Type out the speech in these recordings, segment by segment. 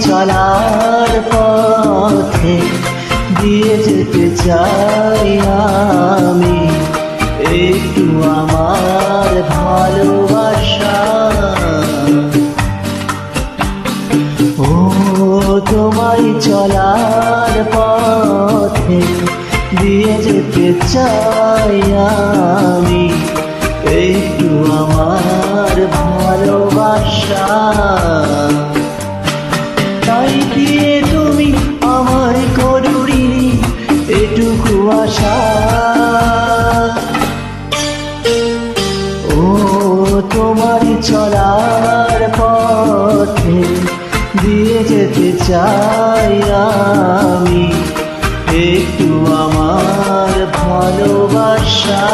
চলার পথে দিয়ে যেতে চাই আমি একটু আমার ভালোবাসা। ও তোমায় চলার পথে দিয়ে যেতে চাই আমি একটু আমার ভালোবাসা। তাই দিয়ে তুমি আমার করুণী এটুকু আশা। ও তোমার চলার পথে দিয়ে যেতে চাই আমি একটু আমার ভালোবাসা।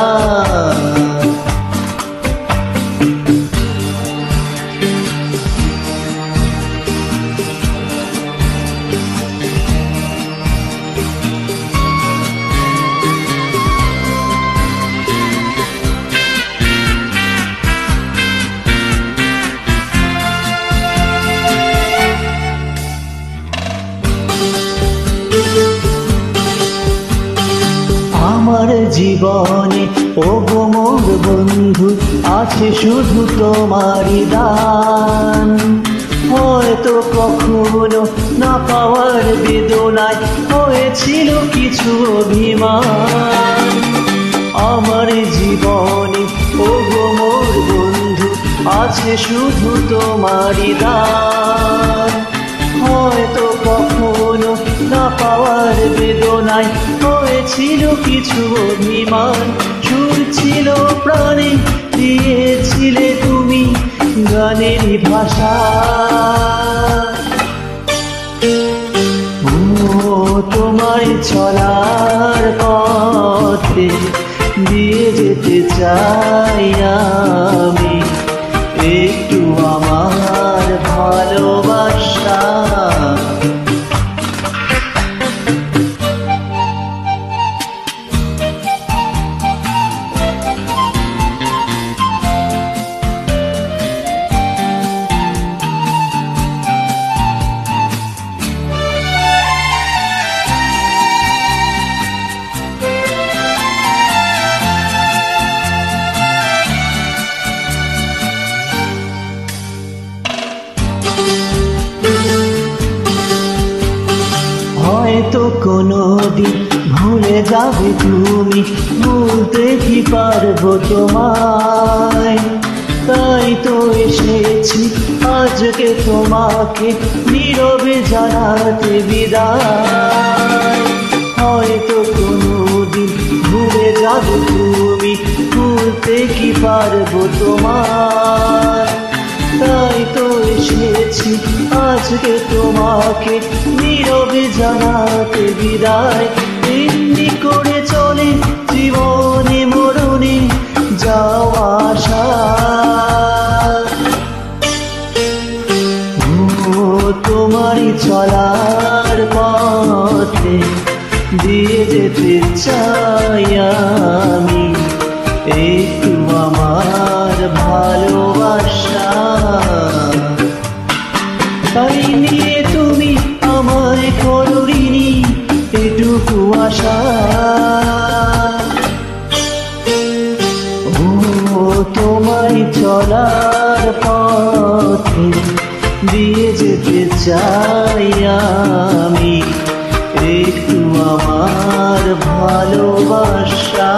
আমার জীবনে ও গো মোর বন্ধু আছে শুধু তোমারই দান। হয়তো কখনো না পাওয়ার বেদনায় হয়েছিল কিছু অভিমান। আমার জীবনে ও গো মোর বন্ধু আছে শুধু তোমারই দান। হয়তো কখনো না পাওয়ার বেদনায় হয়েছিল কিছু অভিমান। সুর ছিল প্রাণে দিয়েছিলে তুমি গানের ভাষা। ও তোমায় চলার পথে দিয়ে যেতে চাই আমি একটু আমার ভালোবাসা। হয়তো কোনোদিন ভুলে যাবে তুমি, ভুলতে কি পারবো তোমায়। তাই তো এসেছি আজকে তোমাকে নীরবে জানাতে বিদায়। হয়তো কোনোদিন ভুলে যাবে তুমি, ভুলতে কি পারবো তোমায়। তাই তো এসেছি আজকে তোমাকে নীরবে জানাতে বিদায়। এমনি করে চলে জীবনে মরণে যাওয়া আসা। ও তোমারই চলার পথে দিয়ে যেতে চাই আমি একটু আমার ভালোবাসা। তাই নিয়ে তুমি আমায় করুণী এটুকু আশা। ও তোমায় চলার পথে দিয়ে যেতে চাই আমি একটু আমার ভালোবাসা।